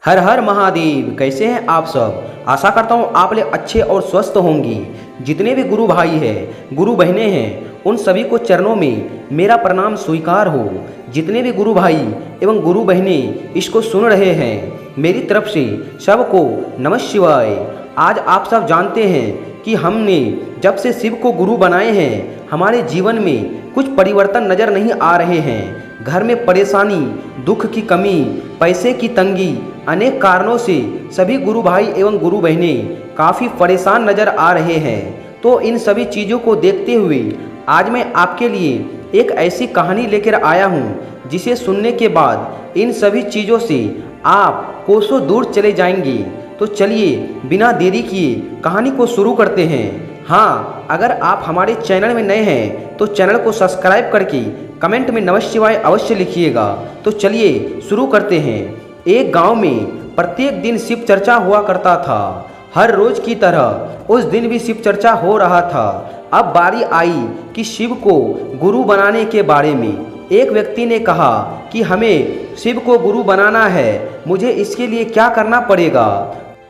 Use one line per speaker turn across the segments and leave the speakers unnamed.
हर हर महादेव। कैसे हैं आप सब? आशा करता हूँ आप लोग अच्छे और स्वस्थ होंगी। जितने भी गुरु भाई हैं, गुरु बहनें हैं, उन सभी को चरणों में मेरा प्रणाम स्वीकार हो। जितने भी गुरु भाई एवं गुरु बहनें इसको सुन रहे हैं, मेरी तरफ से सबको नमः शिवाय। आज आप सब जानते हैं कि हमने जब से शिव को गुरु बनाए हैं, हमारे जीवन में कुछ परिवर्तन नज़र नहीं आ रहे हैं। घर में परेशानी, दुख की कमी, पैसे की तंगी, अनेक कारणों से सभी गुरु भाई एवं गुरु बहनें काफ़ी परेशान नज़र आ रहे हैं। तो इन सभी चीज़ों को देखते हुए आज मैं आपके लिए एक ऐसी कहानी लेकर आया हूँ जिसे सुनने के बाद इन सभी चीज़ों से आप कोसों दूर चले जाएंगे। तो चलिए बिना देरी किए कहानी को शुरू करते हैं। हाँ, अगर आप हमारे चैनल में नए हैं तो चैनल को सब्सक्राइब करके कमेंट में नमः शिवाय अवश्य लिखिएगा। तो चलिए शुरू करते हैं। एक गांव में प्रत्येक दिन शिव चर्चा हुआ करता था। हर रोज की तरह उस दिन भी शिव चर्चा हो रहा था। अब बारी आई कि शिव को गुरु बनाने के बारे में। एक व्यक्ति ने कहा कि हमें शिव को गुरु बनाना है, मुझे इसके लिए क्या करना पड़ेगा?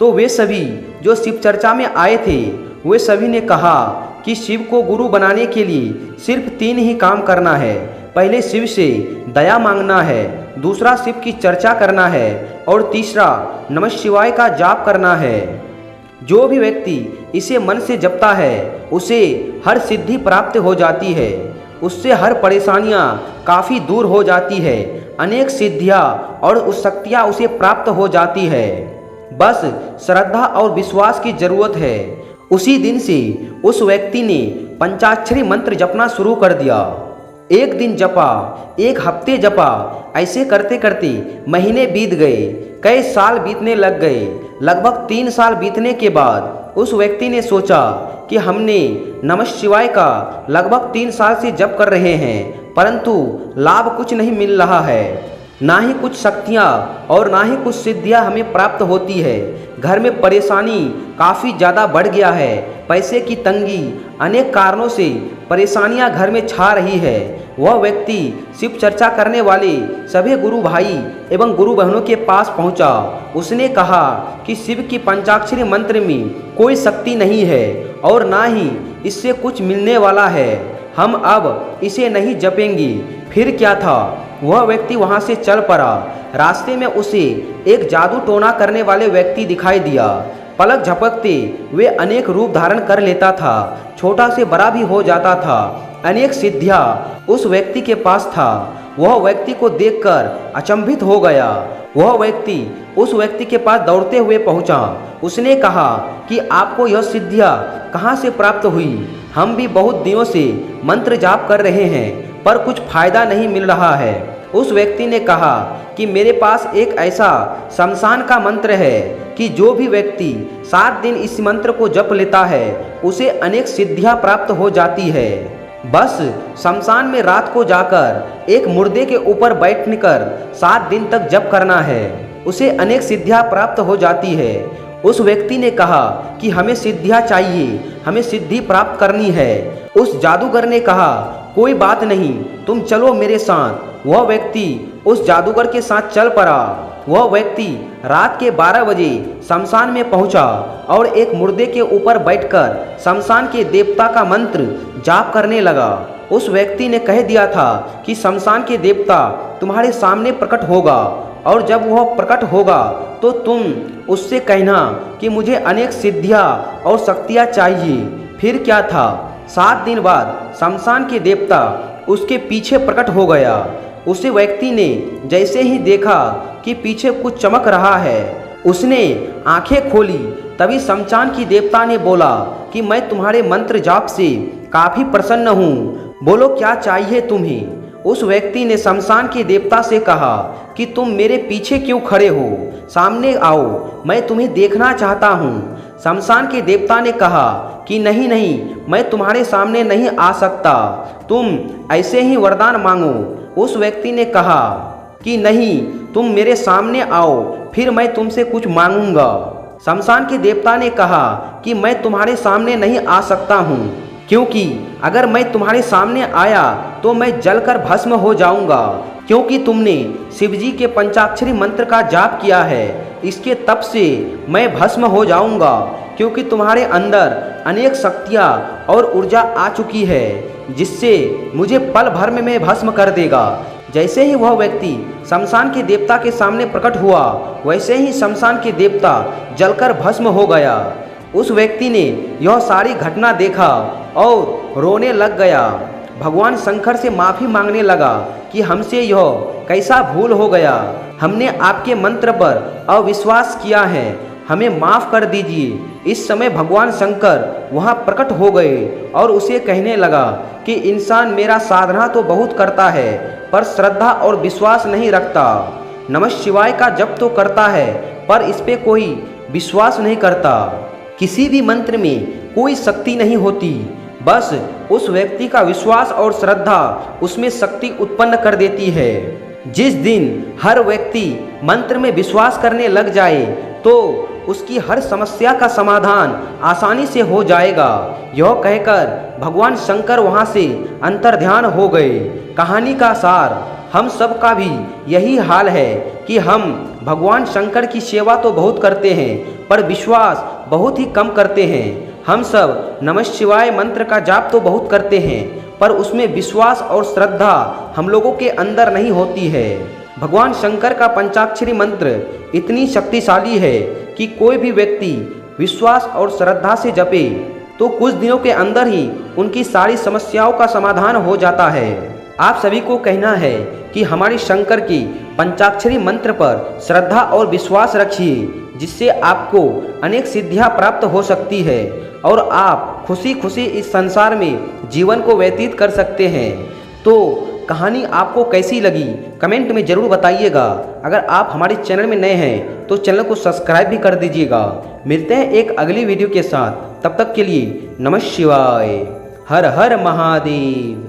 तो वे सभी जो शिव चर्चा में आए थे, वे सभी ने कहा कि शिव को गुरु बनाने के लिए सिर्फ 3 ही काम करना है। पहले शिव से दया मांगना है, दूसरा शिव की चर्चा करना है और तीसरा नमः शिवाय का जाप करना है। जो भी व्यक्ति इसे मन से जपता है उसे हर सिद्धि प्राप्त हो जाती है, उससे हर परेशानियां काफ़ी दूर हो जाती है, अनेक सिद्धियां और उस शक्तियां उसे प्राप्त हो जाती है। बस श्रद्धा और विश्वास की जरूरत है। उसी दिन से उस व्यक्ति ने पंचाक्षरी मंत्र जपना शुरू कर दिया। एक दिन जपा, एक हफ्ते जपा, ऐसे करते करते महीने बीत गए, कई साल बीतने लग गए। लगभग 3 साल बीतने के बाद उस व्यक्ति ने सोचा कि हमने नमः शिवाय का लगभग 3 साल से जप कर रहे हैं, परंतु लाभ कुछ नहीं मिल रहा है। ना ही कुछ शक्तियाँ और ना ही कुछ सिद्धियाँ हमें प्राप्त होती है। घर में परेशानी काफ़ी ज़्यादा बढ़ गया है, पैसे की तंगी, अनेक कारणों से परेशानियां घर में छा रही है। वह व्यक्ति शिव चर्चा करने वाले सभी गुरु भाई एवं गुरु बहनों के पास पहुंचा। उसने कहा कि शिव की पंचाक्षरी मंत्र में कोई शक्ति नहीं है और ना ही इससे कुछ मिलने वाला है, हम अब इसे नहीं जपेंगे। फिर क्या था, वह व्यक्ति वहां से चल पड़ा। रास्ते में उसे एक जादू टोना करने वाले व्यक्ति दिखाई दिया। पलक झपकते वे अनेक रूप धारण कर लेता था, छोटा से बड़ा भी हो जाता था। अनेक सिद्धियां उस व्यक्ति के पास था। वह व्यक्ति को देखकर अचंभित हो गया। वह व्यक्ति उस व्यक्ति के पास दौड़ते हुए पहुंचा। उसने कहा कि आपको यह सिद्धियां कहां से प्राप्त हुई? हम भी बहुत दिनों से मंत्र जाप कर रहे हैं पर कुछ फायदा नहीं मिल रहा है। उस व्यक्ति ने कहा कि मेरे पास एक ऐसा शमशान का मंत्र है कि जो भी व्यक्ति 7 दिन इस मंत्र को जप लेता है उसे अनेक सिद्धियां प्राप्त हो जाती है। बस शमशान में रात को जाकर एक मुर्दे के ऊपर बैठकर 7 दिन तक जप करना है, उसे अनेक सिद्धियां प्राप्त हो जाती है। उस व्यक्ति ने कहा कि हमें सिद्धियां चाहिए, हमें सिद्धि प्राप्त करनी है। उस जादूगर ने कहा कोई बात नहीं, तुम चलो मेरे साथ। वह व्यक्ति उस जादूगर के साथ चल पड़ा। वह व्यक्ति रात के 12 बजे शमशान में पहुंचा और एक मुर्दे के ऊपर बैठकर शमशान के देवता का मंत्र जाप करने लगा। उस व्यक्ति ने कह दिया था कि शमशान के देवता तुम्हारे सामने प्रकट होगा और जब वह प्रकट होगा तो तुम उससे कहना कि मुझे अनेक सिद्धियां और शक्तियां चाहिए। फिर क्या था, 7 दिन बाद शमशान के देवता उसके पीछे प्रकट हो गया। उस व्यक्ति ने जैसे ही देखा कि पीछे कुछ चमक रहा है, उसने आंखें खोली। तभी शमशान की देवता ने बोला कि मैं तुम्हारे मंत्र जाप से काफ़ी प्रसन्न हूँ, बोलो क्या चाहिए तुम्हें? उस व्यक्ति ने शमशान के देवता से कहा कि तुम मेरे पीछे क्यों खड़े हो, सामने आओ, मैं तुम्हें देखना चाहता हूँ। शमशान के देवता ने कहा कि नहीं नहीं, मैं तुम्हारे सामने नहीं आ सकता, तुम ऐसे ही वरदान मांगो। उस व्यक्ति ने कहा कि नहीं, तुम मेरे सामने आओ, फिर मैं तुमसे कुछ मांगूंगा। शमशान के देवता ने कहा कि मैं तुम्हारे सामने नहीं आ सकता हूँ, क्योंकि अगर मैं तुम्हारे सामने आया तो मैं जलकर भस्म हो जाऊंगा, क्योंकि तुमने शिवजी के पंचाक्षरी मंत्र का जाप किया है। इसके तप से मैं भस्म हो जाऊंगा, क्योंकि तुम्हारे अंदर अनेक शक्तियाँ और ऊर्जा आ चुकी है, जिससे मुझे पल भर में भस्म कर देगा। जैसे ही वह व्यक्ति शमशान के देवता के सामने प्रकट हुआ, वैसे ही शमशान के देवता जलकर भस्म हो गया। उस व्यक्ति ने यह सारी घटना देखा और रोने लग गया। भगवान शंकर से माफ़ी मांगने लगा कि हमसे यह कैसा भूल हो गया, हमने आपके मंत्र पर अविश्वास किया है, हमें माफ़ कर दीजिए। इस समय भगवान शंकर वहाँ प्रकट हो गए और उसे कहने लगा कि इंसान मेरा साधना तो बहुत करता है, पर श्रद्धा और विश्वास नहीं रखता। नमः शिवाय का जप तो करता है, पर इस पे कोई विश्वास नहीं करता। किसी भी मंत्र में कोई शक्ति नहीं होती, बस उस व्यक्ति का विश्वास और श्रद्धा उसमें शक्ति उत्पन्न कर देती है। जिस दिन हर व्यक्ति मंत्र में विश्वास करने लग जाए, तो उसकी हर समस्या का समाधान आसानी से हो जाएगा। यह कहकर भगवान शंकर वहाँ से अंतर्ध्यान हो गए। कहानी का सार हम सब का भी यही हाल है कि हम भगवान शंकर की सेवा तो बहुत करते हैं, पर विश्वास बहुत ही कम करते हैं। हम सब नमः शिवाय मंत्र का जाप तो बहुत करते हैं, पर उसमें विश्वास और श्रद्धा हम लोगों के अंदर नहीं होती है। भगवान शंकर का पंचाक्षरी मंत्र इतनी शक्तिशाली है कि कोई भी व्यक्ति विश्वास और श्रद्धा से जपे तो कुछ दिनों के अंदर ही उनकी सारी समस्याओं का समाधान हो जाता है। आप सभी को कहना है कि हमारे शंकर की पंचाक्षरी मंत्र पर श्रद्धा और विश्वास रखिए, जिससे आपको अनेक सिद्धियां प्राप्त हो सकती है और आप खुशी खुशी इस संसार में जीवन को व्यतीत कर सकते हैं। तो कहानी आपको कैसी लगी कमेंट में ज़रूर बताइएगा। अगर आप हमारे चैनल में नए हैं तो चैनल को सब्सक्राइब भी कर दीजिएगा। मिलते हैं एक अगली वीडियो के साथ, तब तक के लिए नमः शिवाय, हर हर महादेव।